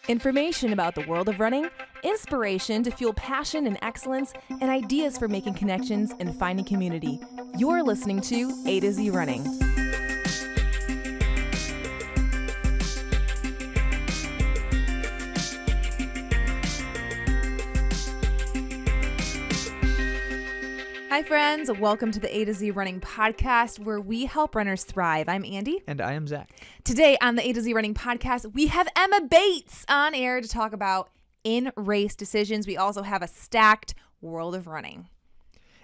Information about the world of running, inspiration to fuel passion and excellence, and ideas for making connections and finding community. You're listening to A to Z Running. Hi friends, welcome to the A to Z Running Podcast, where we help runners thrive. I'm Andi. And I am Zach. Today on the A to Z Running Podcast, we have Emma Bates on air to talk about in-race decisions. We also have a stacked world of running.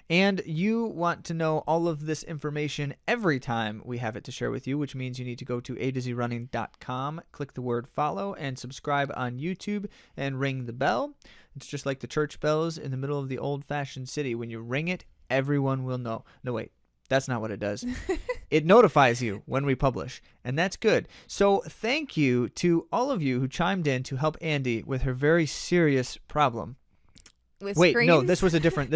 And you want to know all of this information every time we have it to share with you, which means you need to go to AtoZrunning.com, click the word follow, and subscribe on YouTube, and ring the bell. It's just like the church bells in the middle of the old-fashioned city. When you ring it, everyone will know. No, wait, that's not what it does. It notifies you when we publish, and that's good. So thank you to all of you who chimed in to help Andi with her very serious problem. Wait, screens? No, this is a different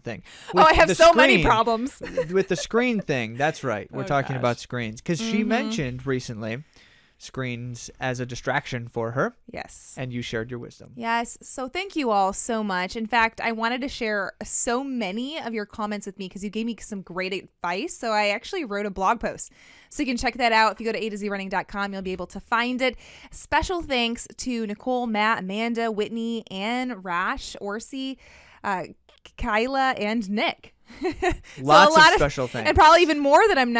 thing. Oh, I have so many problems. With the screen thing, that's right. We're talking about screens. Because she mentioned recently screens as a distraction for her. Yes. And you shared your wisdom. Yes. So thank you all so much. In fact, I wanted to share so many of your comments with me because you gave me some great advice. So I actually wrote a blog post. So you can check that out. If you go to AtoZrunning.com, you'll be able to find it. Special thanks to Nicole, Matt, Amanda, Whitney, Ann, Rash, Orsi, Kyla, and Nick. Lots of special things, and probably even more that I'm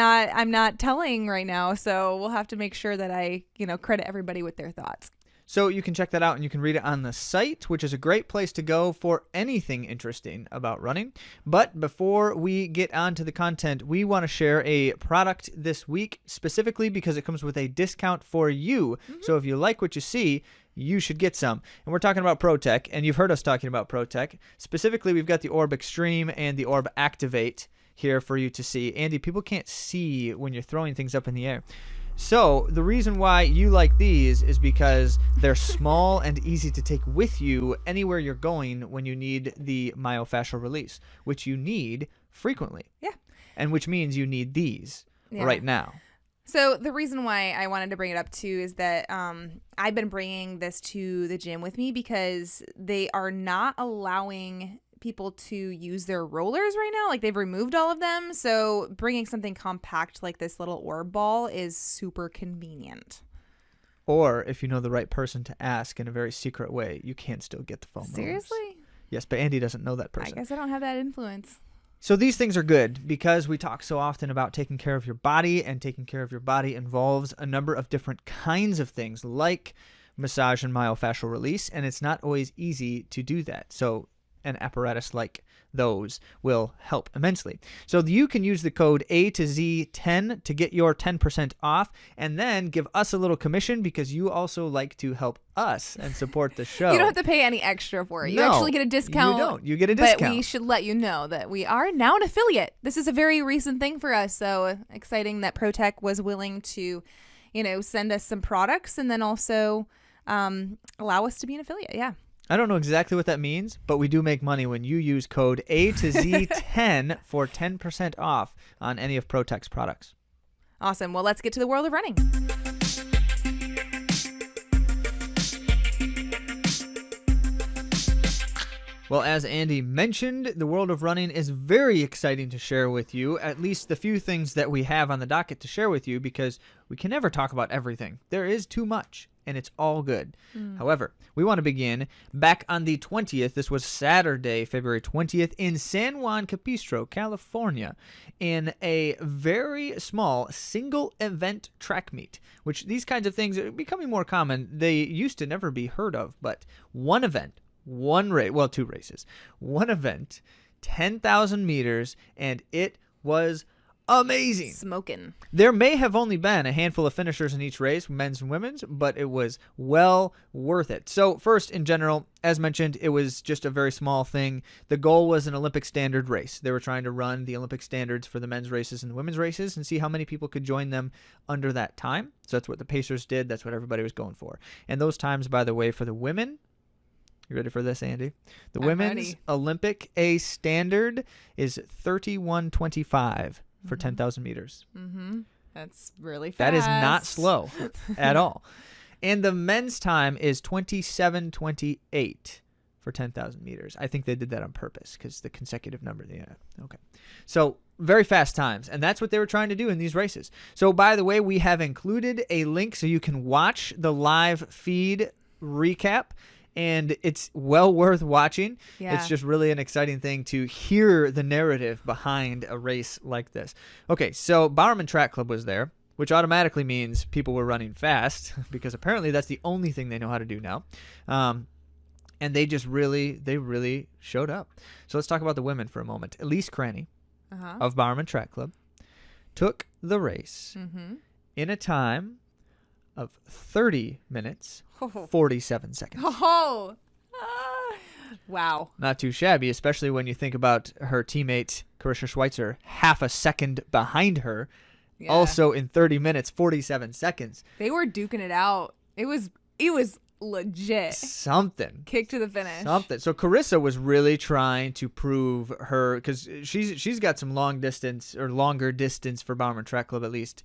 not telling right now. So we'll have to make sure that I credit everybody with their thoughts. So you can check that out and you can read it on the site, which is a great place to go for anything interesting about running. But before we get on to the content, we want to share a product this week specifically because it comes with a discount for you. So if you like what you see, you should get some. And we're talking about ProTech, and you've heard us talking about ProTech. Specifically, we've got the Orb Extreme and the Orb Activate here for you to see. Andi, people can't see when you're throwing things up in the air. So the reason why you like these is because they're small and easy to take with you anywhere you're going when you need the myofascial release, which you need frequently. Yeah. And which means you need these right now. So the reason why I wanted to bring it up too is that I've been bringing this to the gym with me because they are not allowing people to use their rollers right now. Like, they've removed all of them. So bringing something compact like this little orb ball is super convenient. Or if you know the right person to ask in a very secret way, you can still get the foam rollers. Seriously? Yes, but Andi doesn't know that person. I guess I don't have that influence. So these things are good because we talk so often about taking care of your body, and taking care of your body involves a number of different kinds of things like massage and myofascial release, and it's not always easy to do that. So an apparatus like those will help immensely. So you can use the code AtoZ10 to get your 10% off, and then give us a little commission because you also like to help us and support the show. You don't have to pay any extra for it. You No, actually get a discount. You don't. You get a discount. But we should let you know that we are now an affiliate. This is a very recent thing for us. So exciting that ProTech was willing to, send us some products and then also allow us to be an affiliate. Yeah. I don't know exactly what that means, but we do make money when you use code AtoZ10 for 10% off on any of ProTech's products. Awesome. Well, let's get to the world of running. Well, as Andi mentioned, the world of running is very exciting to share with you, at least the few things that we have on the docket to share with you, because we can never talk about everything. There is too much, and it's all good. However, we want to begin back on the 20th. This was Saturday, February 20th, in San Juan Capistrano, California, in a very small single event track meet, which these kinds of things are becoming more common. They used to never be heard of, but one event, one race, well, two races, one event, 10,000 meters, and it was amazing. Smoking. There may have only been a handful of finishers in each race, men's and women's, but it was well worth it. So first, in general, as mentioned, it was just a very small thing. The goal was an Olympic standard race. They were trying to run the Olympic standards for the men's races and the women's races and see how many people could join them under that time. So that's what the Pacers did. That's what everybody was going for. And those times, by the way, for the women, you ready for this, Andi? The women's Olympic A standard is 31:25 for 10,000 meters. That's really fast. That is not slow at all. And the men's time is 27:28 for 10,000 meters. I think they did that on purpose because the consecutive number. Yeah. Okay. So very fast times. And that's what they were trying to do in these races. So by the way, we have included a link so you can watch the live feed recap. And it's well worth watching. Yeah. It's just really an exciting thing to hear the narrative behind a race like this. Okay, so Bowerman Track Club was there, which automatically means people were running fast because apparently that's the only thing they know how to do now. And they really showed up. So let's talk about the women for a moment. Elise Cranny of Bowerman Track Club took the race in a time of 30 minutes, 47 seconds. Oh, wow. Not too shabby, especially when you think about her teammate, Carissa Schweitzer, half a second behind her, also in 30 minutes, 47 seconds. They were duking it out. It was legit. Something. Kick to the finish. Something. So Carissa was really trying to prove her, because she's got some long distance or longer distance for Bowerman Track Club at least,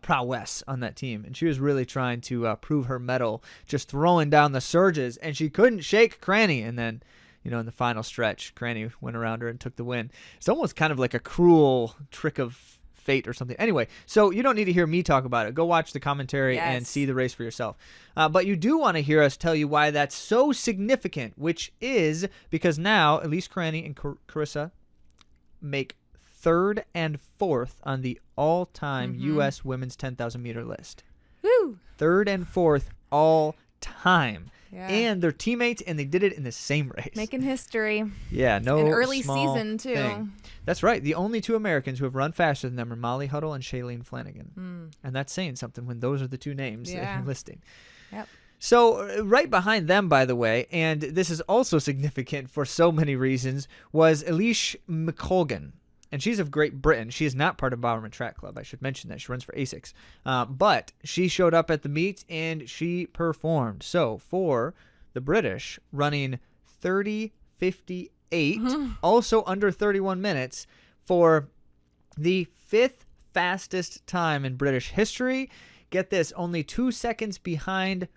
prowess on that team. And she was really trying to prove her mettle, just throwing down the surges, and she couldn't shake Cranny. And then, in the final stretch, Cranny went around her and took the win. It's almost kind of like a cruel trick of fate or something. Anyway, so you don't need to hear me talk about it. Go watch the commentary and see the race for yourself. But you do want to hear us tell you why that's so significant, which is because now Elise Cranny and Carissa make 3rd and 4th on the all-time U.S. women's 10,000 meter list. Woo! 3rd and 4th all time. Yeah. And they're teammates, and they did it in the same race. Making history. Yeah, no An early small season, too. thing. That's right. The only 2 Americans who have run faster than them are Molly Huddle and Shailene Flanagan. And that's saying something when those are the 2 names that you're listing. Yep. So right behind them, by the way, and this is also significant for so many reasons, was Elise McColgan. And she's of Great Britain. She is not part of Bowerman Track Club. I should mention that. She runs for ASICS. But she showed up at the meet, and she performed. So for the British, running 30:58, also under 31 minutes, for the 5th fastest time in British history. Get this, only 2 seconds behind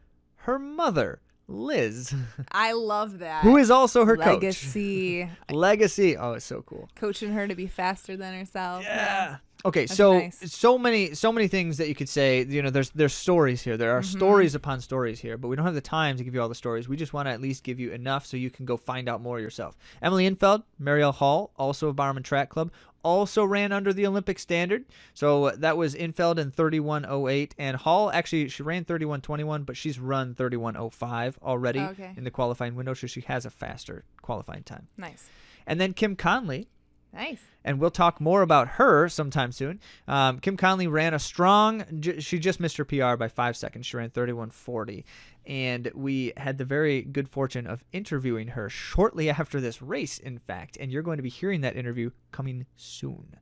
her mother, Liz. I love that. Who is also her Legacy. coach. Legacy. Oh, it's so cool. Coaching her to be faster than herself. Yeah. Okay, That's so nice. so many things that you could say. There's stories here. There are stories upon stories here, but we don't have the time to give you all the stories. We just want to at least give you enough so you can go find out more yourself. Emily Infeld, Marielle Hall, also of Bowerman Track Club, also ran under the Olympic standard. So that was Infeld in 31:08, and Hall actually she ran 31:21, but she's run 31:05 already in the qualifying window, so she has a faster qualifying time. Nice. And then Kim Conley. Nice. And we'll talk more about her sometime soon. Kim Conley ran a strong, she just missed her PR by 5 seconds. She ran 31:40. And we had the very good fortune of interviewing her shortly after this race, in fact. And you're going to be hearing that interview coming soon.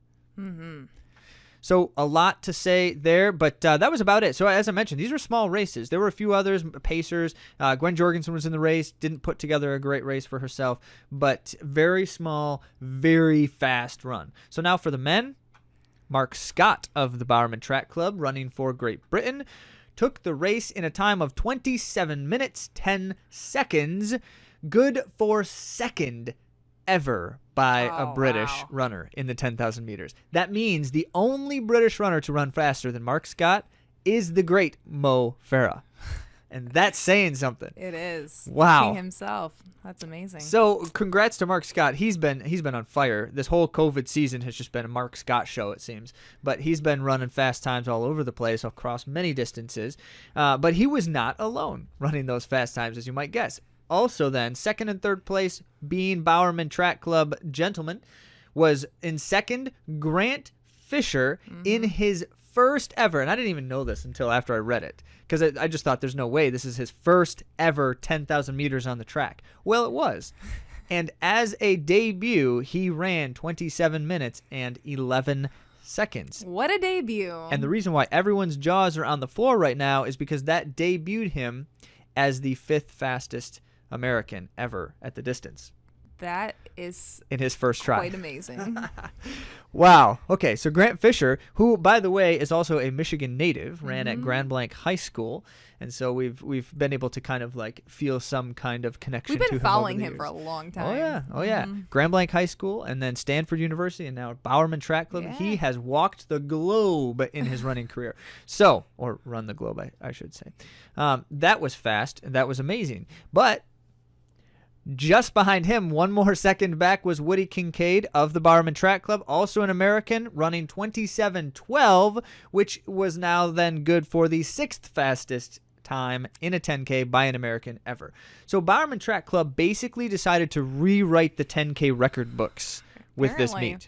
So a lot to say there, but that was about it. So as I mentioned, these were small races. There were a few others, pacers. Gwen Jorgensen was in the race, didn't put together a great race for herself, but very small, very fast run. So now for the men, Mark Scott of the Bowerman Track Club, running for Great Britain, took the race in a time of 27 minutes, 10 seconds. Good for 2nd ever by a British runner in the 10,000 meters. That means the only British runner to run faster than Mark Scott is the great Mo Farah. And that's saying something. It is. Wow. King himself. That's amazing. So congrats to Mark Scott. He's been on fire. This whole COVID season has just been a Mark Scott show, it seems. But he's been running fast times all over the place across many distances. But he was not alone running those fast times, as you might guess. Also then, 2nd and 3rd place being Bowerman Track Club gentlemen, was in 2nd, Grant Fischer in his first ever, and I didn't even know this until after I read it, because I just thought there's no way this is his first ever 10,000 meters on the track. Well, it was. And as a debut, he ran 27 minutes and 11 seconds. What a debut. And the reason why everyone's jaws are on the floor right now is because that debuted him as the 5th fastest American ever at the distance. That is in his first try. quite amazing. Wow. Okay, so Grant Fischer, who, by the way, is also a Michigan native, ran at Grand Blanc High School, and so we've been able to kind of like feel some kind of connection to him. We've been following over the him for years. a long time. Oh yeah. Grand Blanc High School, and then Stanford University, and now Bowerman Track Club. Yeah. He has walked the globe in his running career. So, or run the globe, I should say. That was fast, and that was amazing. But just behind him, one more second back, was Woody Kincaid of the Bowerman Track Club, also an American, running 27:12, which was now then good for the 6th fastest time in a 10K by an American ever. So Bowerman Track Club basically decided to rewrite the 10K record books with this Apparently. meet.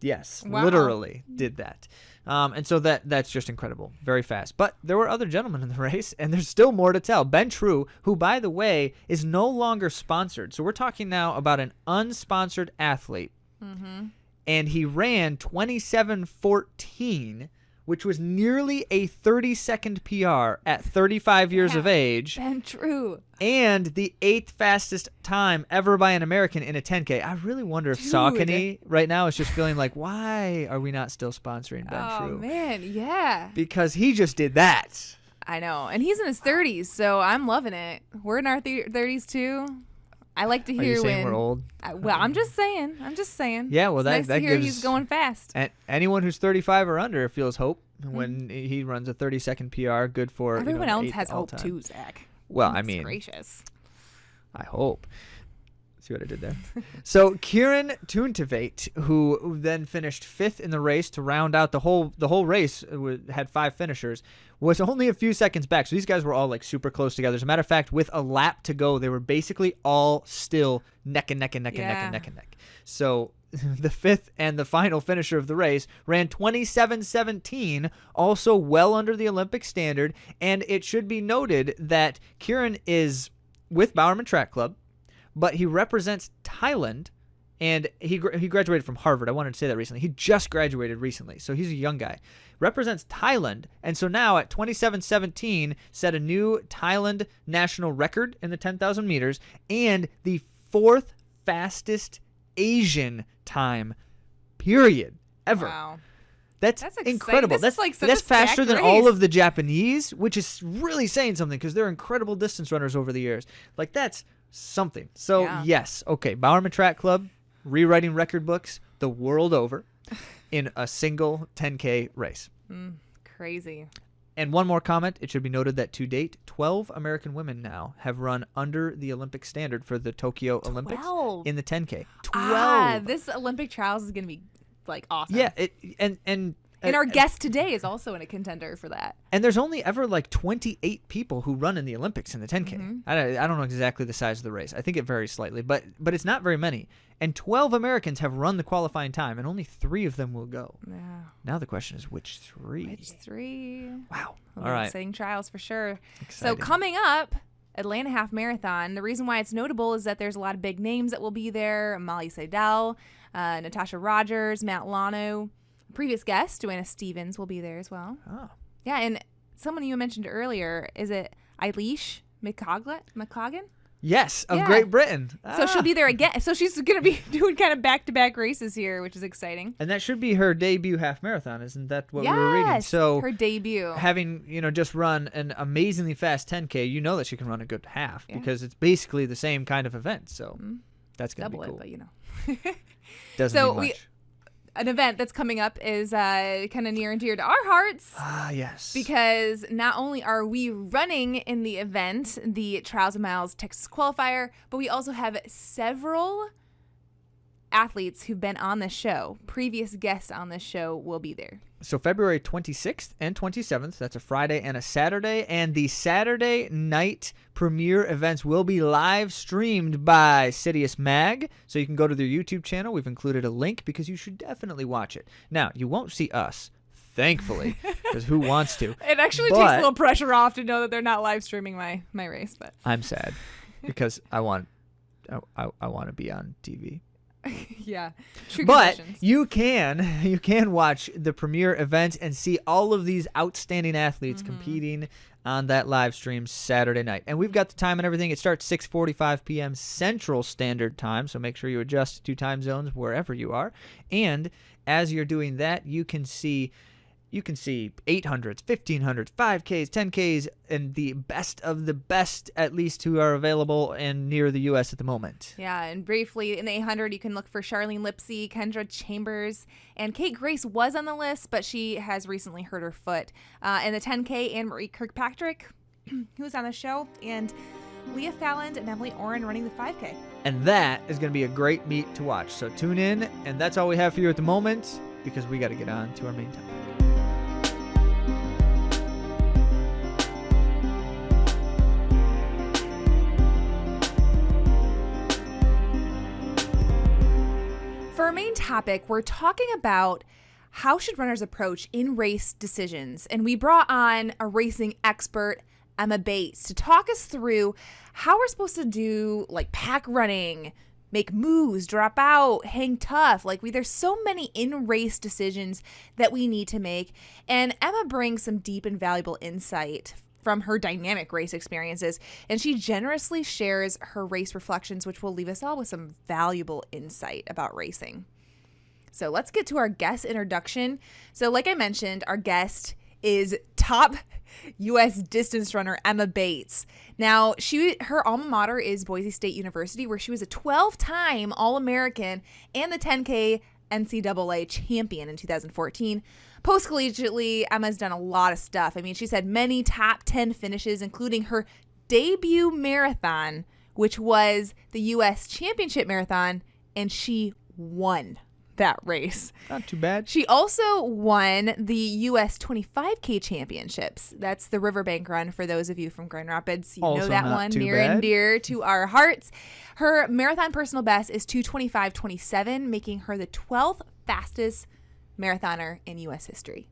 Yes, Wow. literally did that. And so that's just incredible. Very fast. But there were other gentlemen in the race, and there's still more to tell. Ben True, who, by the way, is no longer sponsored. So we're talking now about an unsponsored athlete. And he ran 27:14, which was nearly a 30-second PR at 35 years of age. Ben True. And the 8th fastest time ever by an American in a 10K. I really wonder if Saucony right now is just feeling like, why are we not still sponsoring Ben True? Oh, man, yeah. Because he just did that. I know. And he's in his 30s, so I'm loving it. We're in our 30s, too. I like to Are hear you saying when... we're old? Well, I'm just saying. Yeah, well, It's that nice that to hear gives he's going fast. anyone who's 35 or under feels hope when he runs a 30-second PR. Good for Everyone else 8 has hope, all-time. too, Zach. Well, I Goodness mean, gracious. I hope. See what I did there? So Kieran Toontovate, who then finished 5th in the race to round out the whole race, had 5 finishers, was only a few seconds back. So these guys were all like super close together. As a matter of fact, with a lap to go, they were basically all still neck and neck and neck and neck and neck and neck. So the 5th and the final finisher of the race ran 27:17, also well under the Olympic standard. And it should be noted that Kieran is with Bowerman Track Club, but he represents Thailand, and he graduated from Harvard. I wanted to say that recently. He just graduated recently, so he's a young guy. Represents Thailand, and so now at 27:17 set a new Thailand national record in the 10,000 meters and the 4th fastest Asian time, period, ever. Wow. That's exciting. incredible. This is like such that's a faster stacked than race. all of the Japanese, which is really saying something because they're incredible distance runners over the years. Like, that's something. So, yes, okay, Bowerman Track Club, rewriting record books the world over in a single 10K race. Crazy. And one more comment. It should be noted that to date, 12 American women now have run under the Olympic standard for the Tokyo Olympics 12. in the 10K. 12. This Olympic trials is going to be like awesome. Yeah, And our guest today is also in a contender for that. And there's only ever like 28 people who run in the Olympics in the 10K. I don't know exactly the size of the race. I think it varies slightly, but it's not very many. And 12 Americans have run the qualifying time, and only 3 of them will go. Yeah. Now the question is, which 3? Which 3? Wow. Well, All right. Exciting trials for sure. Exciting. So coming up, Atlanta Half Marathon. The reason why it's notable is that there's a lot of big names that will be there. Molly Seidel, Natasha Rogers, Matt Lano. Previous guest, Joanna Stevens, will be there as well. Oh. Yeah, and someone you mentioned earlier, is it Eilish McCoggin? Yes, of Yeah. Great Britain. So she'll be there again. So she's going to be doing kind of back-to-back races here, which is exciting. And that should be her debut half marathon, isn't that what we were reading? Yes, So her debut. having, just run an amazingly fast 10K, you know that she can run a good half because it's basically the same kind of event. So that's going to be Double cool. it, but Doesn't So mean much. an event that's coming up is kind of near and dear to our hearts. Ah, yes. Because not only are we running in the event, the Trials of Miles Texas qualifier, but we also have several athletes who've been on this show. Previous guests on this show will be there. So February 26th and 27th, that's a Friday and a Saturday, and the Saturday night premiere events will be live streamed by Sidious Mag, so you can go to their YouTube channel. We've included a link because you should definitely watch it. Now, you won't see us, thankfully, because who wants to? It actually takes a little pressure off to know that they're not live streaming my race, but I'm sad because I want to be on TV. Yeah. True But confessions. you can watch the premier event and see all of these outstanding athletes competing on that live stream Saturday night. And we've got the time and everything. It starts 6:45 p.m. Central Standard Time, so make sure you adjust to time zones wherever you are. And as you're doing that, you can see 800s, 1500s, 5Ks, 10Ks, and the best of the best, at least, who are available and near the U.S. at the moment. Yeah, and briefly, in the 800, you can look for Charlene Lipsy, Kendra Chambers, and Kate Grace was on the list, but she has recently hurt her foot. In the 10K, Anne-Marie Kirkpatrick, who was on the show, and Leah Falland and Emily Oren running the 5K. And that is going to be a great meet to watch. So tune in, and that's all we have for you at the moment, because we got to get on to our main topic. For our main topic, we're talking about how should runners approach in-race decisions. And we brought on a racing expert, Emma Bates, to talk us through how we're supposed to do like pack running, make moves, drop out, hang tough. There's so many in-race decisions that we need to make. And Emma brings some deep and valuable insight from her dynamic race experiences, and she generously shares her race reflections, which will leave us all with some valuable insight about racing. So let's get to our guest introduction. So like I mentioned, our guest is top U.S. distance runner Emma Bates. Now, her alma mater is Boise State University, where she was a 12-time All-American and the 10K NCAA champion in 2014. Post-collegiately, Emma's done a lot of stuff. I mean, she's had many top 10 finishes, including her debut marathon, which was the U.S. Championship Marathon, and she won that race. Not too bad. She also won the U.S. 25K Championships. That's the Riverbank Run for those of you from Grand Rapids. You know that one, near and dear to our hearts. Her marathon personal best is 2:25:27, making her the 12th fastest marathoner in U.S. history.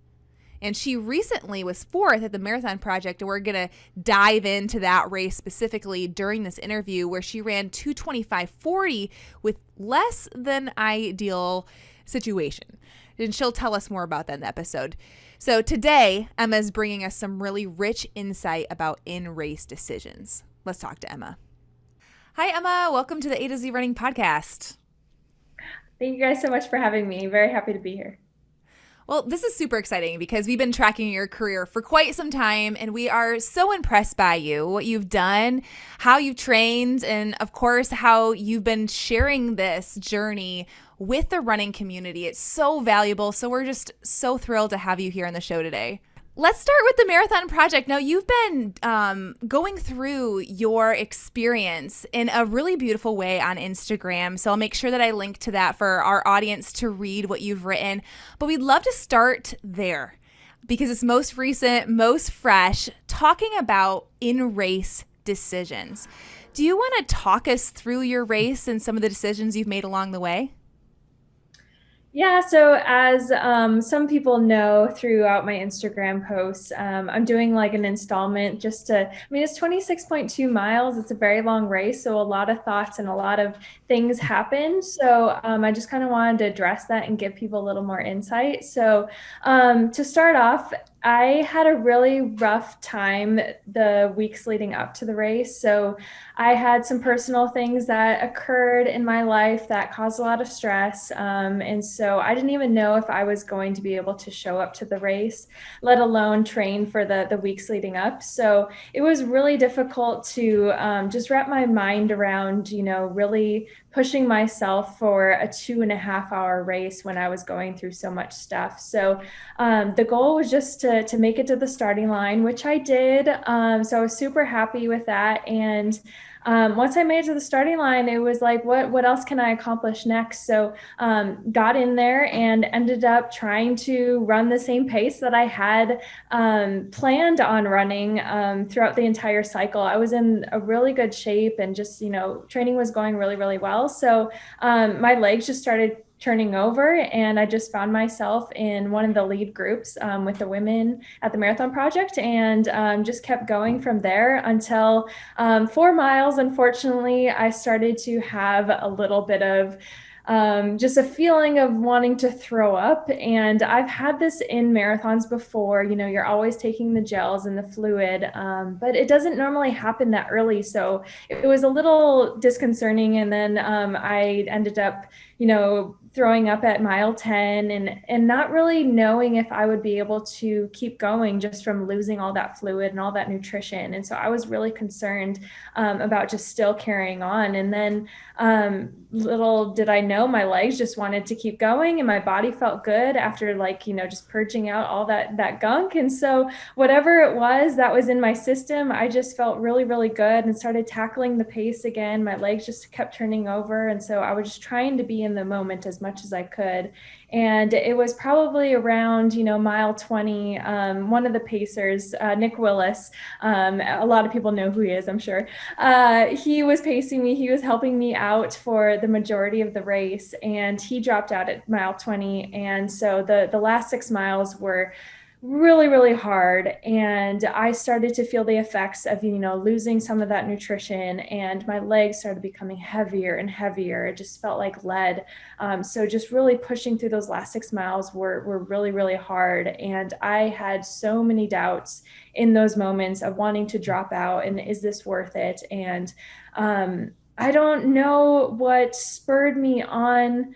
And she recently was 4th at the Marathon Project, and we're going to dive into that race specifically during this interview, where she ran 2:25:40 with less than ideal situation. And she'll tell us more about that in the episode. So today, Emma's bringing us some really rich insight about in-race decisions. Let's talk to Emma. Hi, Emma. Welcome to the AtoZrunning Podcast. Thank you guys so much for having me. Very happy to be here. Well, this is super exciting because we've been tracking your career for quite some time, and we are so impressed by you, what you've done, how you've trained, and of course, how you've been sharing this journey with the running community. It's so valuable. So we're just so thrilled to have you here on the show today. Let's start with the Marathon Project. Now, you've been going through your experience in a really beautiful way on Instagram, so I'll make sure that I link to that for our audience to read what you've written. But we'd love to start there because it's most recent, most fresh, talking about in-race decisions. Do you want to talk us through your race and some of the decisions you've made along the way? Yeah, so as some people know throughout my Instagram posts, I'm doing like an installment it's 26.2 miles. It's a very long race, so a lot of thoughts and a lot of things happened. So I just kind of wanted to address that and give people a little more insight. So to start off, I had a really rough time the weeks leading up to the race. So I had some personal things that occurred in my life that caused a lot of stress. And so I didn't even know if I was going to be able to show up to the race, let alone train for the weeks leading up. So it was really difficult to just wrap my mind around, really pushing myself for a 2.5 hour race when I was going through so much stuff. So the goal was just to make it to the starting line, which I did. So I was super happy with that. And once I made it to the starting line, it was like, what else can I accomplish next? So got in there and ended up trying to run the same pace that I had planned on running throughout the entire cycle. I was in a really good shape and just, training was going really, really well. So my legs just started turning over, and I just found myself in one of the lead groups with the women at the Marathon Project, and just kept going from there until 4 miles. Unfortunately, I started to have a little bit of just a feeling of wanting to throw up. And I've had this in marathons before. You're always taking the gels and the fluid, but it doesn't normally happen that early. So it was a little disconcerting. And then I ended up, throwing up at mile 10 and not really knowing if I would be able to keep going just from losing all that fluid and all that nutrition. And so I was really concerned about just still carrying on. And then little did I know, my legs just wanted to keep going and my body felt good after just purging out all that gunk. And so whatever it was that was in my system, I just felt really, really good and started tackling the pace again. My legs just kept turning over. And so I was just trying to be in the moment as much as I could. And it was probably around, mile 20, one of the pacers, Nick Willis, a lot of people know who he is, I'm sure. He was pacing me. He was helping me out for the majority of the race, and he dropped out at mile 20. And so the last 6 miles were really, really hard. And I started to feel the effects of, losing some of that nutrition, and my legs started becoming heavier and heavier. It just felt like lead. So just really pushing through those last 6 miles were really, really hard. And I had so many doubts in those moments of wanting to drop out and is this worth it? And I don't know what spurred me on,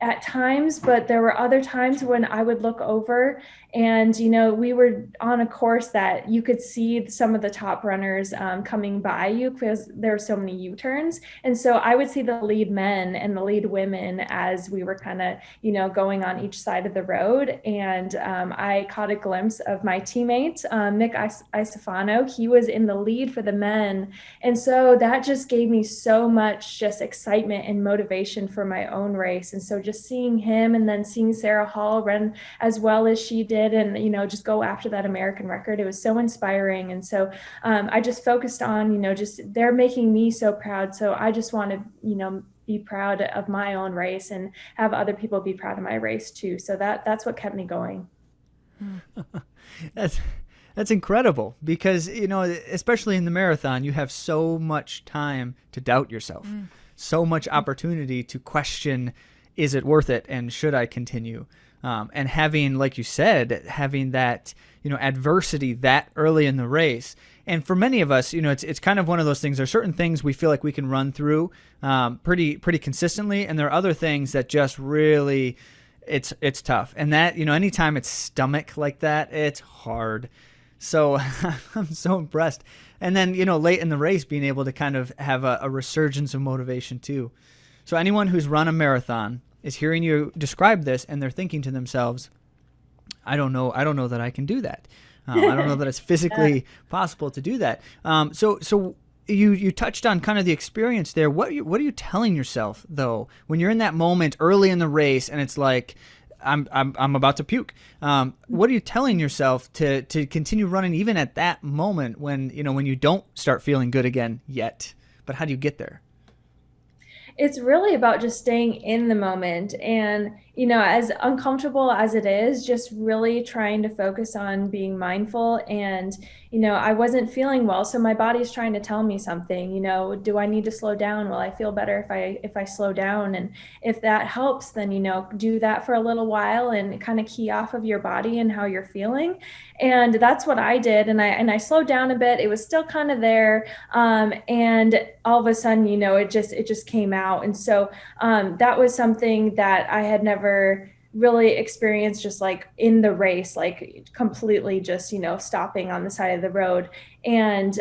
at times, but there were other times when I would look over and, we were on a course that you could see some of the top runners coming by you because there were so many U-turns. And so I would see the lead men and the lead women as we were kind of, going on each side of the road. And I caught a glimpse of my teammate, Nick Isofano. He was in the lead for the men. And so that just gave me so much just excitement and motivation for my own race. And so just seeing him and then seeing Sarah Hall run as well as she did and, just go after that American record, it was so inspiring. And so I just focused on, just they're making me so proud. So I just want to, be proud of my own race and have other people be proud of my race too. So that's what kept me going. That's incredible because, especially in the marathon, you have so much time to doubt yourself, so much opportunity to question, is it worth it? And should I continue? And having, like you said, having that, adversity that early in the race. And for many of us, it's kind of one of those things. There are certain things we feel like we can run through pretty consistently. And there are other things that just really, it's tough. And that, anytime it's stomach like that, it's hard. So I'm so impressed. And then, late in the race, being able to kind of have a resurgence of motivation too. So anyone who's run a marathon is hearing you describe this and they're thinking to themselves, I don't know that I can do that. I don't know that it's physically possible to do that. So you touched on kind of the experience there. What are you telling yourself though, when you're in that moment early in the race and it's like, I'm about to puke. What are you telling yourself to continue running even at that moment when you don't start feeling good again yet? But how do you get there? It's really about just staying in the moment and, as uncomfortable as it is, just really trying to focus on being mindful. And, I wasn't feeling well. So my body's trying to tell me something, do I need to slow down? Will I feel better if I slow down? And if that helps, then, do that for a little while and kind of key off of your body and how you're feeling. And that's what I did. And I slowed down a bit. It was still kind of there. And all of a sudden, it just came out. And so that was something that I had never really experienced, just like in the race, like completely just, stopping on the side of the road. And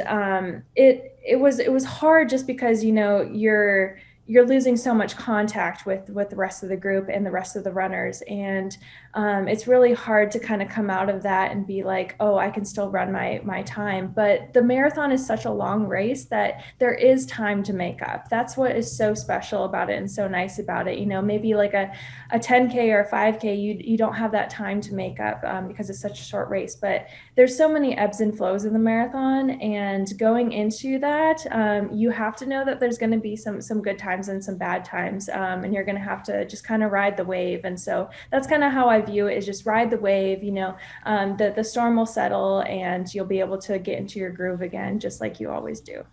it was hard just because, you're losing so much contact with the rest of the group and the rest of the runners. And it's really hard to kind of come out of that and be like, oh, I can still run my time. But the marathon is such a long race that there is time to make up. That's what is so special about it and so nice about it. Maybe like a 10K or a 5K, you don't have that time to make up because it's such a short race. But there's so many ebbs and flows in the marathon. And going into that, you have to know that there's going to be some good times and some bad times. And you're going to have to just kind of ride the wave. And so that's kind of how I view it, is just ride the wave. The storm will settle and you'll be able to get into your groove again, just like you always do.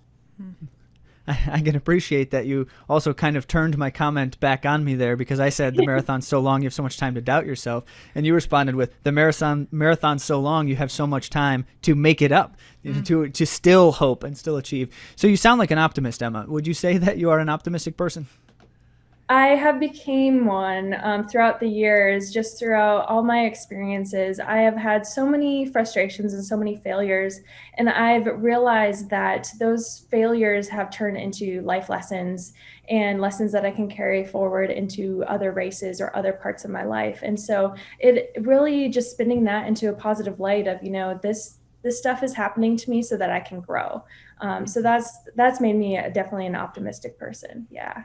I can appreciate that you also kind of turned my comment back on me there, because I said the marathon's so long, you have so much time to doubt yourself. And you responded with, the marathon's so long, you have so much time to make it up, to still hope and still achieve. So you sound like an optimist, Emma. Would you say that you are an optimistic person? I have became one throughout the years, just throughout all my experiences. I have had so many frustrations and so many failures, and I've realized that those failures have turned into life lessons and lessons that I can carry forward into other races or other parts of my life. And so it really just spinning that into a positive light of, this stuff is happening to me so that I can grow. So that's made me definitely an optimistic person. Yeah.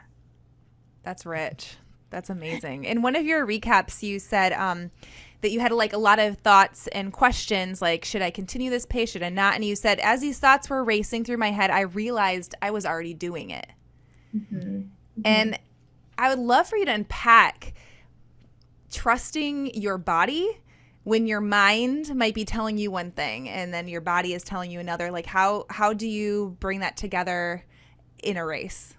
That's rich. That's amazing. In one of your recaps, you said that you had like a lot of thoughts and questions, like, should I continue this pace? Should I not? And you said, as these thoughts were racing through my head, I realized I was already doing it. Mm-hmm. Mm-hmm. And I would love for you to unpack trusting your body when your mind might be telling you one thing and then your body is telling you another. Like, how do you bring that together in a race?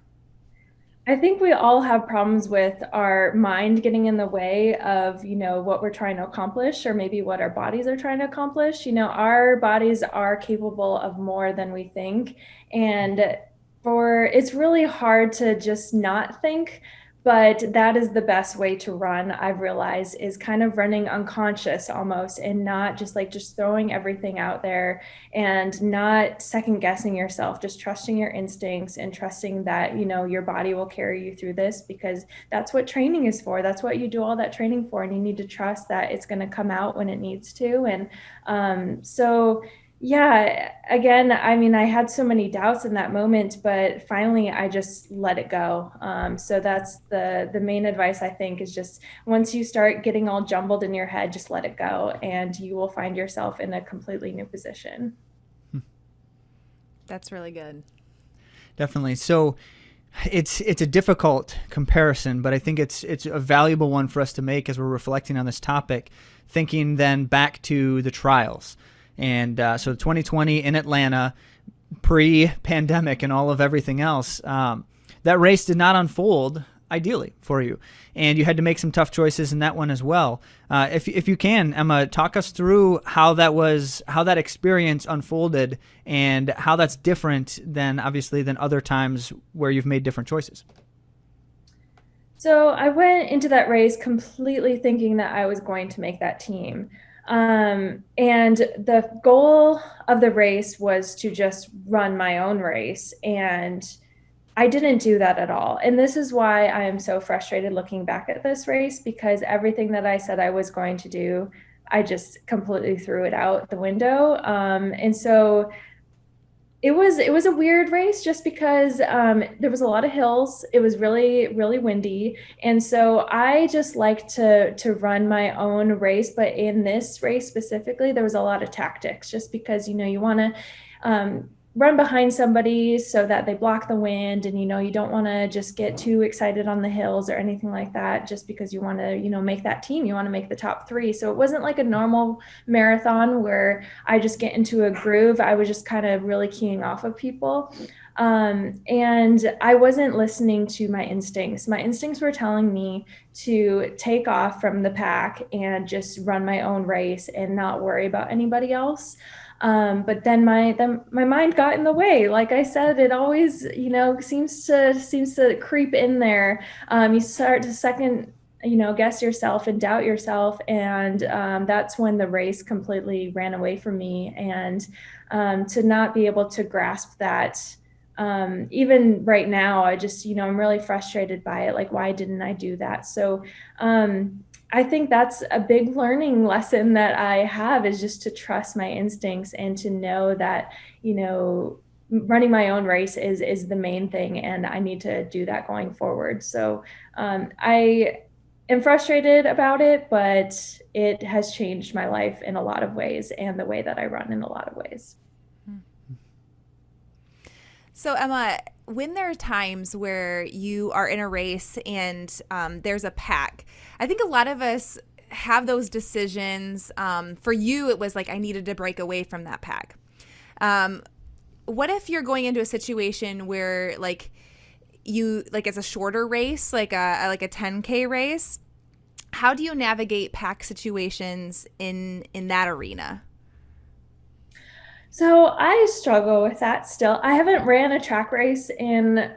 I think we all have problems with our mind getting in the way of, what we're trying to accomplish, or maybe what our bodies are trying to accomplish. Our bodies are capable of more than we think. And it's really hard to just not think, but that is the best way to run, I've realized, is kind of running unconscious almost, and not just throwing everything out there and not second guessing yourself, just trusting your instincts and trusting that, your body will carry you through this, because that's what training is for. That's what you do all that training for. And you need to trust that it's going to come out when it needs to. And yeah, again, I had so many doubts in that moment, but finally I just let it go. So that's the main advice, I think, is just once you start getting all jumbled in your head, just let it go, and you will find yourself in a completely new position. That's really good. Definitely. So it's a difficult comparison, but I think it's a valuable one for us to make as we're reflecting on this topic, thinking then back to the trials. And so 2020 in Atlanta, pre-pandemic and all of everything else, that race did not unfold ideally for you. And you had to make some tough choices in that one as well. If you can, Emma, talk us through how that experience unfolded and how that's different than other times where you've made different choices. So I went into that race completely thinking that I was going to make that team. And the goal of the race was to just run my own race. And I didn't do that at all. And this is why I am so frustrated looking back at this race, because everything that I said I was going to do, I just completely threw it out the window. And so it was a weird race, just because there was a lot of hills. It was really, really windy. And so I just like to run my own race. But in this race specifically, there was a lot of tactics, just because, you want to run behind somebody so that they block the wind. And, you don't want to just get too excited on the hills or anything like that, just because you want to, make that team, you want to make the top three. So it wasn't like a normal marathon where I just get into a groove. I was just kind of really keying off of people. And I wasn't listening to my instincts. My instincts were telling me to take off from the pack and just run my own race and not worry about anybody else. But then my mind got in the way. Like I said, it always, seems to creep in there. You start to second, guess yourself and doubt yourself. And that's when the race completely ran away from me. And to not be able to grasp that, even right now, I just, I'm really frustrated by it. Like, why didn't I do that? So, I think that's a big learning lesson that I have, is just to trust my instincts and to know that, running my own race is the main thing, and I need to do that going forward. So I am frustrated about it, but it has changed my life in a lot of ways, and the way that I run in a lot of ways. So Emma, when there are times where you are in a race and there's a pack, I think a lot of us have those decisions. For you, it was like I needed to break away from that pack. what if you're going into a situation where like it's a shorter race, like a 10K race? How do you navigate pack situations in that arena? So I struggle with that still. I haven't ran a track race in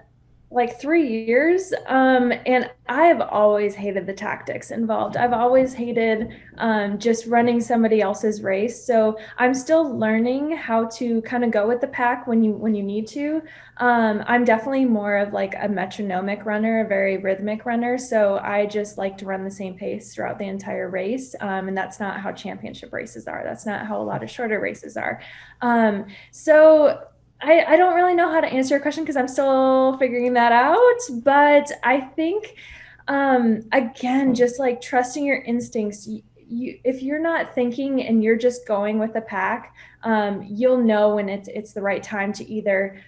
like 3 years. And I have always hated the tactics involved. I've always hated just running somebody else's race. So I'm still learning how to kind of go with the pack when you need to. I'm definitely more of like a metronomic runner, a very rhythmic runner. So I just like to run the same pace throughout the entire race. And that's not how championship races are. That's not how a lot of shorter races are. So I don't really know how to answer your question because I'm still figuring that out. But I think, again, just like trusting your instincts. If you're not thinking and you're just going with the pack, you'll know when it's the right time to either,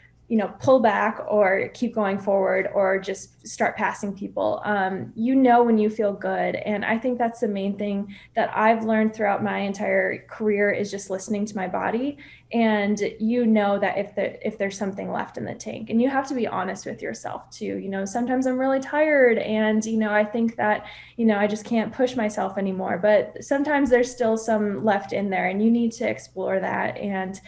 pull back or keep going forward or just start passing people. When you feel good. And I think that's the main thing that I've learned throughout my entire career is just listening to my body. And that if there's something left in the tank, and you have to be honest with yourself too. Sometimes I'm really tired and, I think that, I just can't push myself anymore, but sometimes there's still some left in there and you need to explore that. And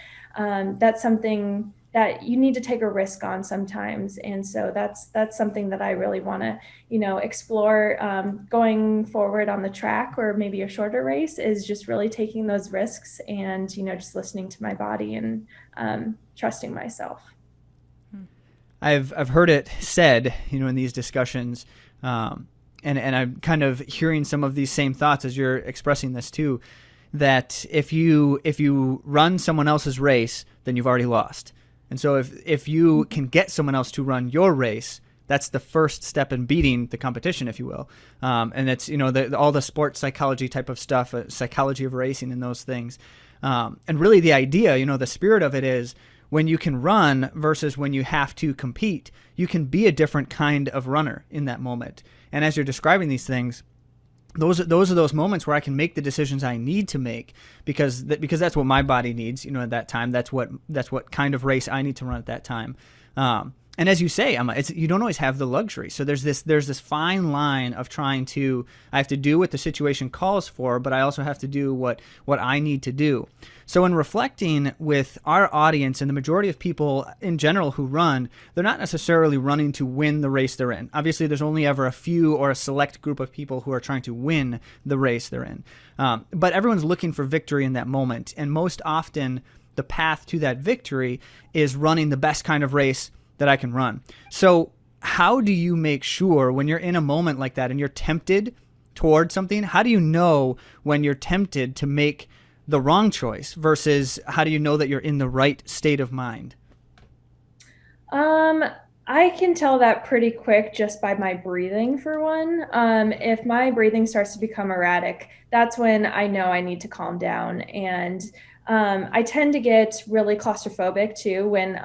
that's something that you need to take a risk on sometimes. And so that's something that I really want to, explore going forward on the track or maybe a shorter race is just really taking those risks and, just listening to my body and trusting myself. I've heard it said, in these discussions, and I'm kind of hearing some of these same thoughts as you're expressing this too, that if you run someone else's race, then you've already lost. And so if you can get someone else to run your race, that's the first step in beating the competition, if you will. And it's, all the sports psychology type of stuff, psychology of racing and those things. And really the idea, the spirit of it is when you can run versus when you have to compete, you can be a different kind of runner in that moment. And as you're describing these things, those are those moments where I can make the decisions I need to make because that's what my body needs, at that time. That's what kind of race I need to run at that time. And as you say, Emma, you don't always have the luxury. So there's this fine line of I have to do what the situation calls for, but I also have to do what I need to do. So in reflecting with our audience and the majority of people in general who run, they're not necessarily running to win the race they're in. Obviously, there's only ever a few or a select group of people who are trying to win the race they're in. But everyone's looking for victory in that moment. And most often, the path to that victory is running the best kind of race that I can run. So how do you make sure when you're in a moment like that and you're tempted toward something, how do you know when you're tempted to make the wrong choice versus how do you know that you're in the right state of mind? I can tell that pretty quick just by my breathing, for one. If my breathing starts to become erratic, that's when I know I need to calm down. And I tend to get really claustrophobic too when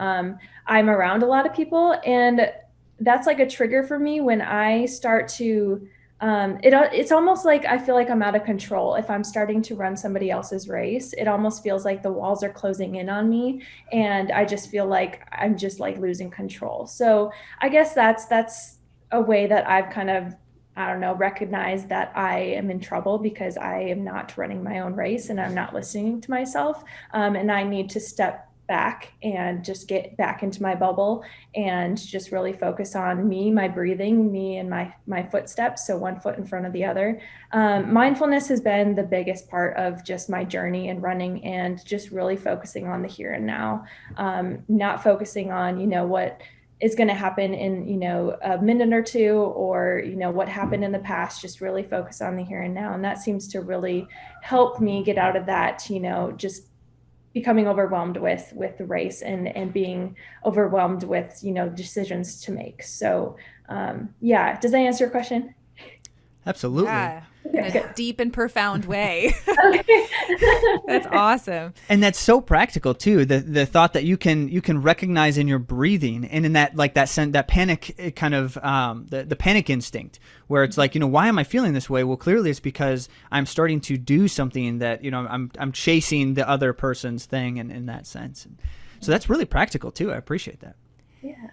I'm around a lot of people. And that's like a trigger for me when I start to, it's almost like I feel like I'm out of control. If I'm starting to run somebody else's race, it almost feels like the walls are closing in on me. And I just feel like I'm just like losing control. So I guess that's a way that I've kind of, recognize that I am in trouble because I am not running my own race and I'm not listening to myself. And I need to step back and just get back into my bubble and just really focus on me, my breathing, me and my footsteps. So one foot in front of the other. Mindfulness has been the biggest part of just my journey in running and just really focusing on the here and now, not focusing on, what is going to happen in, a minute or two or, what happened in the past, just really focus on the here and now. And that seems to really help me get out of that, just becoming overwhelmed with the race and being overwhelmed with, decisions to make. So, does that answer your question? Absolutely. Yeah, in a deep and profound way. That's awesome. And that's so practical too. The thought that you can recognize in your breathing and in that that panic kind of the panic instinct where it's like, why am I feeling this way? Well, clearly it's because I'm starting to do something that, I'm chasing the other person's thing and in that sense. And so that's really practical too. I appreciate that. Yeah.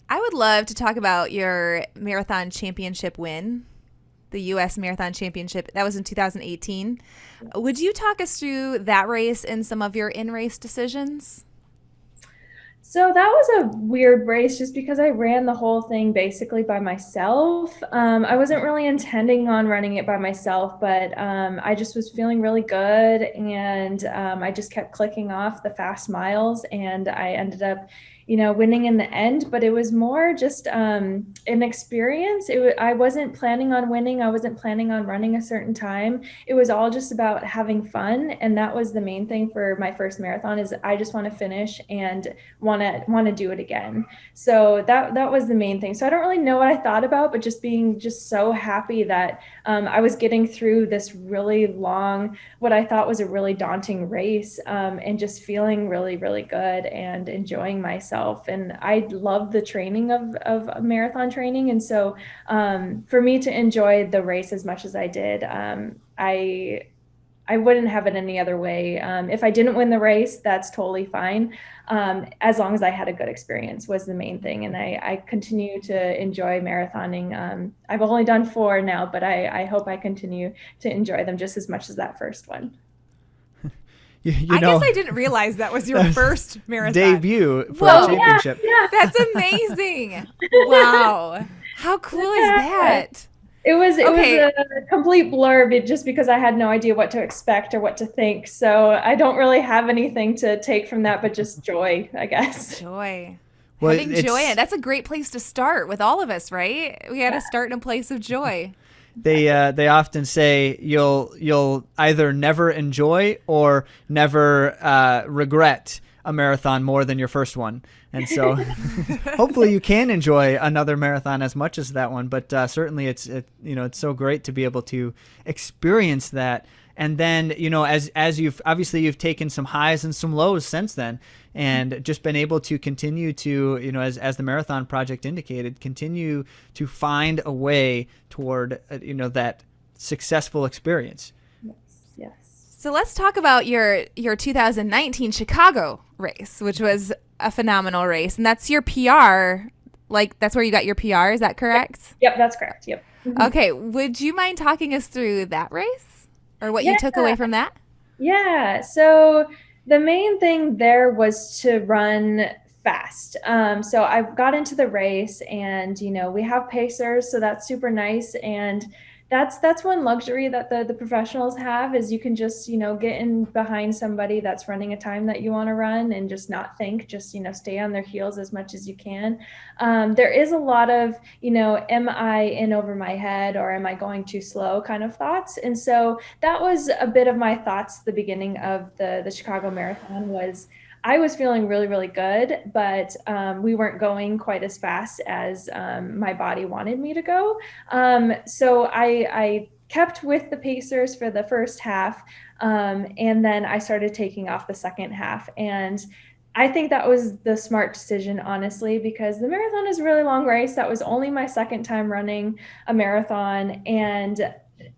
I would love to talk about your marathon championship win. The U.S. Marathon Championship. That was in 2018. Would you talk us through that race and some of your in-race decisions? So that was a weird race just because I ran the whole thing basically by myself. I wasn't really intending on running it by myself, but I just was feeling really good, and I just kept clicking off the fast miles, and I ended up winning in the end, but it was more just an experience. I wasn't planning on winning. I wasn't planning on running a certain time. It was all just about having fun. And that was the main thing for my first marathon is I just want to finish and want to do it again. So that was the main thing. So I don't really know what I thought about, but just being just so happy that I was getting through this really long, what I thought was a really daunting race, and just feeling really, really good and enjoying myself. And I love the training of marathon training. And so for me to enjoy the race as much as I did, I wouldn't have it any other way. If I didn't win the race, that's totally fine. As long as I had a good experience was the main thing. And I continue to enjoy marathoning. I've only done 4 now, but I hope I continue to enjoy them just as much as that first one. I guess I didn't realize that was your first marathon debut for a championship. Yeah. That's amazing. Wow. How cool is that? It was a complete blurb just because I had no idea what to expect or what to think. So I don't really have anything to take from that, but just joy, I guess. Joy. Well, Having joy in it. That's a great place to start with all of us, right? We got to start in a place of joy. They often say you'll either never enjoy or never regret a marathon more than your first one, and so hopefully you can enjoy another marathon as much as that one. But certainly it's so great to be able to experience that. And then, as you've taken some highs and some lows since then, and just been able to continue to, as the Marathon Project indicated, continue to find a way toward, that successful experience. Yes. So let's talk about your 2019 Chicago race, which was a phenomenal race. And that's your PR. Like, that's where you got your PR. Is that correct? Yep, that's correct. Yep. Mm-hmm. Okay. Would you mind talking us through that race? Or what you took away from that? Yeah. So the main thing there was to run fast. So I got into the race and, we have pacers, so that's super nice. And that's one luxury that the professionals have is you can just, get in behind somebody that's running a time that you want to run and just not think, just, stay on their heels as much as you can. There is a lot of, am I in over my head or am I going too slow kind of thoughts. And so that was a bit of my thoughts at the beginning of the Chicago Marathon was I was feeling really, really good, but we weren't going quite as fast as my body wanted me to go. So I kept with the pacers for the first half, and then I started taking off the second half. And I think that was the smart decision, honestly, because the marathon is a really long race. That was only my second time running a marathon, and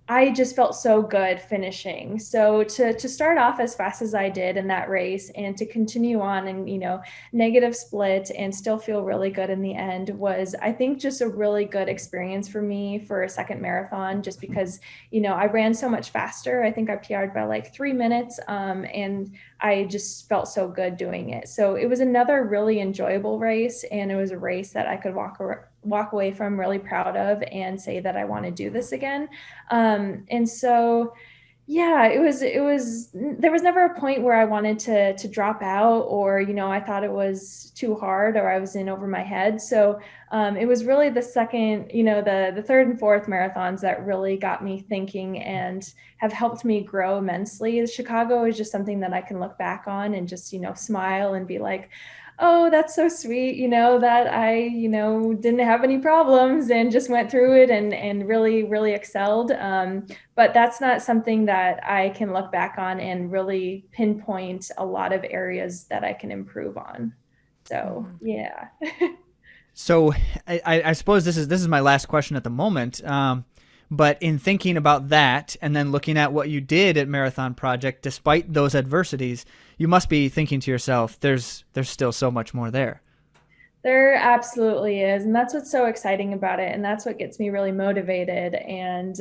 I just felt so good finishing. So to start off as fast as I did in that race and to continue on and, negative split and still feel really good in the end was, I think, just a really good experience for me for a second marathon, just because, I ran so much faster. I think I PR'd by like 3 minutes, and I just felt so good doing it. So it was another really enjoyable race, and it was a race that I could walk away from really proud of and say that I want to do this again. And so, yeah, it was, there was never a point where I wanted to drop out or, I thought it was too hard or I was in over my head. So, it was really the second, the third and fourth marathons that really got me thinking and have helped me grow immensely. Chicago is just something that I can look back on and just, smile and be like, oh, that's so sweet, that I, didn't have any problems and just went through it and really, really excelled. But that's not something that I can look back on and really pinpoint a lot of areas that I can improve on. So, yeah. So I suppose this is my last question at the moment. But in thinking about that and then looking at what you did at Marathon Project, despite those adversities, you must be thinking to yourself, there's still so much more there. There absolutely is. And that's what's so exciting about it. And that's what gets me really motivated. And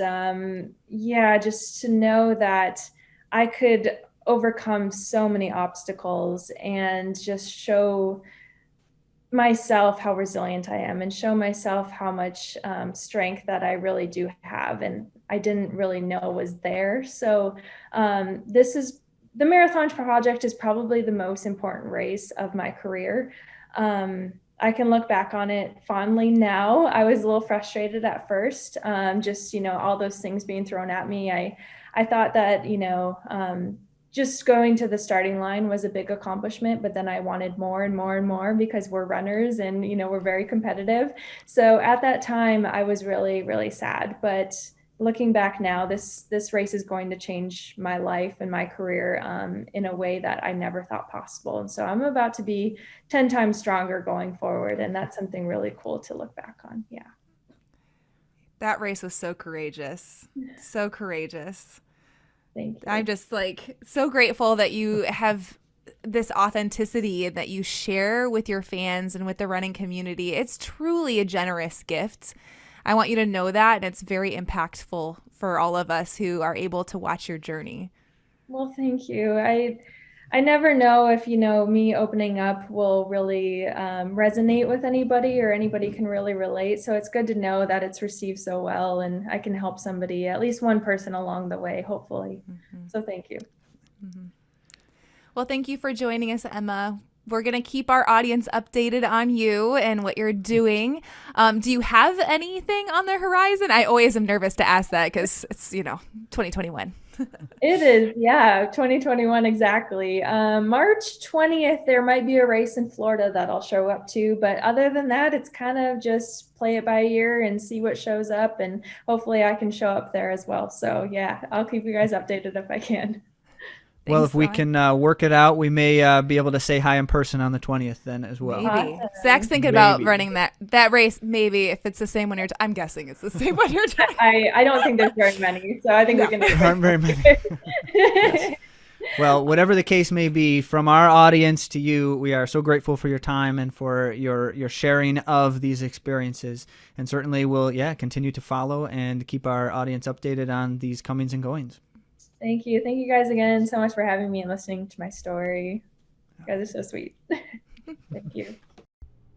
just to know that I could overcome so many obstacles and just show myself how resilient I am and show myself how much strength that I really do have and I didn't really know was there. So the Marathon Project is probably the most important race of my career. I can look back on it fondly now. I was a little frustrated at first, all those things being thrown at me. I thought that, just going to the starting line was a big accomplishment, but then I wanted more and more and more because we're runners and, we're very competitive. So at that time I was really, really sad, but looking back now, this race is going to change my life and my career in a way that I never thought possible. And so I'm about to be 10 times stronger going forward. And that's something really cool to look back on. Yeah. That race was so courageous. So courageous. Thank you. I'm just so grateful that you have this authenticity that you share with your fans and with the running community. It's truly a generous gift. I want you to know that, and it's very impactful for all of us who are able to watch your journey. Well, thank you. I never know if, me opening up will really resonate with anybody or anybody can really relate. So it's good to know that it's received so well and I can help somebody, at least one person along the way, hopefully. So thank you. Well, thank you for joining us, Emma. We're going to keep our audience updated on you and what you're doing. Do you have anything on the horizon? I always am nervous to ask that because it's, 2021. It is. Yeah. 2021. Exactly. March 20th, there might be a race in Florida that I'll show up to. But other than that, it's kind of just play it by ear and see what shows up. And hopefully I can show up there as well. So yeah, I'll keep you guys updated if I can. Well, Thanks, if we Zach. can work it out, we may be able to say hi in person on the 20th then as well. Maybe. Awesome. Zach's thinking about running that race. Maybe if it's the same one I'm guessing it's the same one you're doing. I don't think there's very many, so I think we can. There aren't very many. Yes. Well, whatever the case may be, from our audience to you, we are so grateful for your time and for your sharing of these experiences. And certainly we'll continue to follow and keep our audience updated on these comings and goings. Thank you. Thank you guys again so much for having me and listening to my story. You guys are so sweet. Thank you.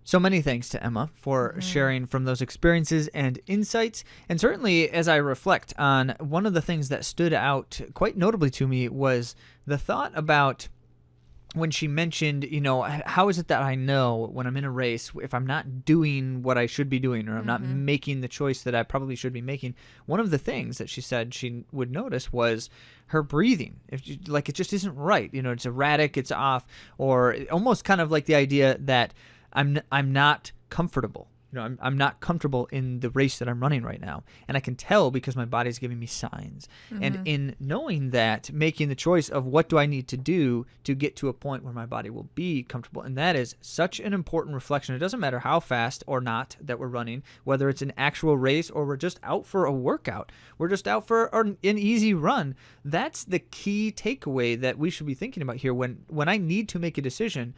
So many thanks to Emma for sharing from those experiences and insights. And certainly as I reflect on one of the things that stood out quite notably to me was the thought about when she mentioned, how is it that I know when I'm in a race if I'm not doing what I should be doing or I'm not making the choice that I probably should be making? One of the things that she said she would notice was her breathing. It just isn't right. It's erratic, it's off, or almost kind of like the idea that I'm not comfortable. I'm not comfortable in the race that I'm running right now. And I can tell because my body's giving me signs. And in knowing that, making the choice of what do I need to do to get to a point where my body will be comfortable. And that is such an important reflection. It doesn't matter how fast or not that we're running, whether it's an actual race or we're just out for a workout. We're just out for an easy run. That's the key takeaway that we should be thinking about here when I need to make a decision,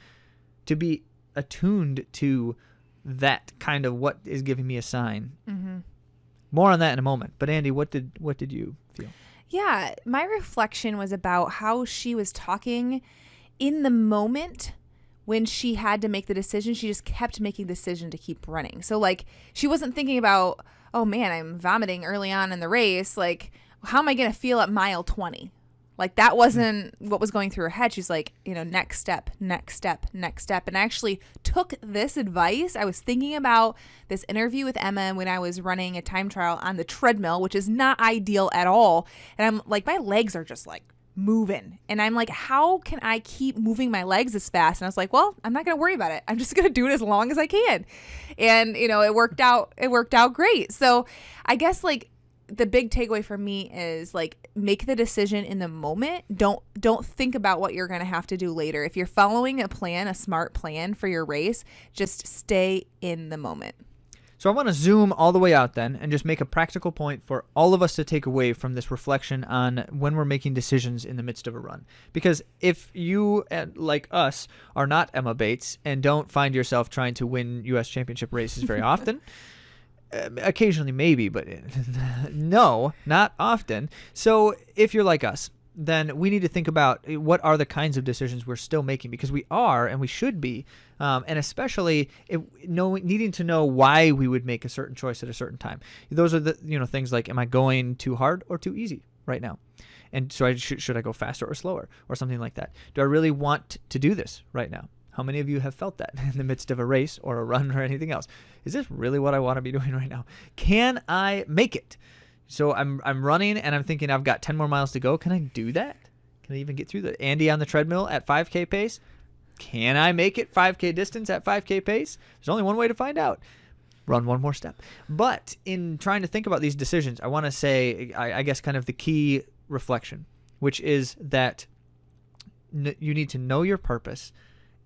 to be attuned to that kind of what is giving me a sign. More on that in a moment. But Andi, what did you feel? Yeah, my reflection was about how she was talking in the moment when she had to make the decision. She just kept making the decision to keep running. So she wasn't thinking about, oh man, I'm vomiting early on in the race. How am I going to feel at mile 20? That wasn't what was going through her head. She's like, next step, next step, next step. And I actually took this advice. I was thinking about this interview with Emma when I was running a time trial on the treadmill, which is not ideal at all. And I'm like, my legs are just moving. And I'm like, how can I keep moving my legs this fast? And I was like, well, I'm not going to worry about it. I'm just going to do it as long as I can. And, it worked out great. So I guess like the big takeaway for me is like, make the decision in the moment. Don't think about what you're going to have to do later. If you're following a smart plan for your race, just stay in the moment. So I want to zoom all the way out then and just make a practical point for all of us to take away from this reflection on when we're making decisions in the midst of a run. Because if you, like us, are not Emma Bates and don't find yourself trying to win U.S. championship races very often, occasionally maybe, but no, not often. So if you're like us, then we need to think about what are the kinds of decisions we're still making, because we are and we should be, and especially needing to know why we would make a certain choice at a certain time. Those are the things like, am I going too hard or too easy right now? And so should I go faster or slower or something like that? Do I really want to do this right now? How many of you have felt that in the midst of a race or a run or anything else? Is this really what I want to be doing right now? Can I make it? So I'm running and I'm thinking I've got 10 more miles to go. Can I do that? Can I even get through the Andy on the treadmill at 5K pace? Can I make it 5K distance at 5K pace? There's only one way to find out. Run one more step. But in trying to think about these decisions, I want to say, I guess, kind of the key reflection, which is that you need to know your purpose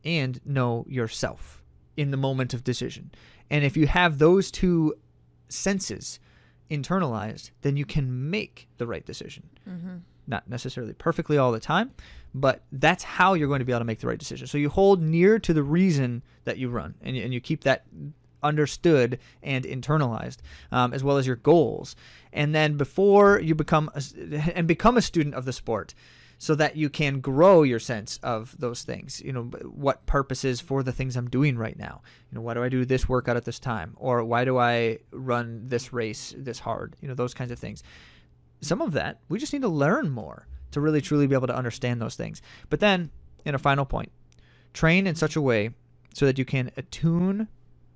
and know yourself in the moment of decision. And if you have those two senses internalized, then you can make the right decision. Mm-hmm. Not necessarily perfectly all the time, but that's how you're going to be able to make the right decision. So you hold near to the reason that you run, and you keep that understood and internalized, as well as your goals. And then before you become a student of the sport, so that you can grow your sense of those things. What purposes for the things I'm doing right now? Why do I do this workout at this time? Or why do I run this race this hard? Those kinds of things. Some of that, we just need to learn more to really truly be able to understand those things. But then, in a final point, train in such a way so that you can attune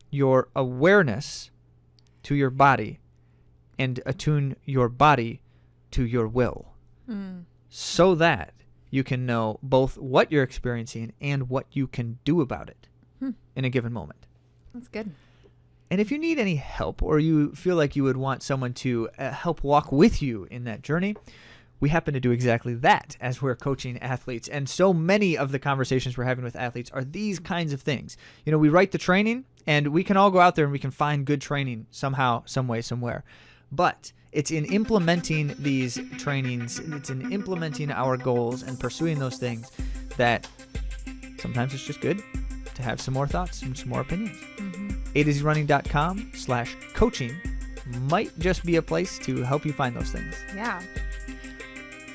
your awareness to your body and attune your body to your will. So that you can know both what you're experiencing and what you can do about it in a given moment. That's good. And if you need any help, or you feel like you would want someone to help walk with you in that journey, we happen to do exactly that as we're coaching athletes. And so many of the conversations we're having with athletes are these kinds of things. We write the training, and we can all go out there and we can find good training somehow, some way, somewhere. But it's in implementing these trainings, it's in implementing our goals and pursuing those things that sometimes it's just good to have some more thoughts and some more opinions. AtoZrunning.com/coaching might just be a place to help you find those things. Yeah.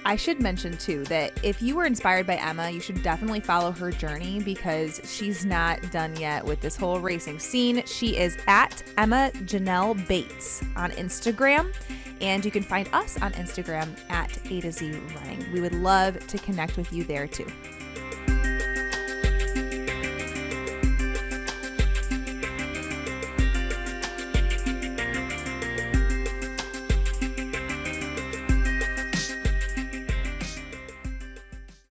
I should mention too that if you were inspired by Emma, you should definitely follow her journey, because she's not done yet with this whole racing scene. She is at Emma Janelle Bates on Instagram, and you can find us on Instagram at AtoZrunning. We would love to connect with you there too.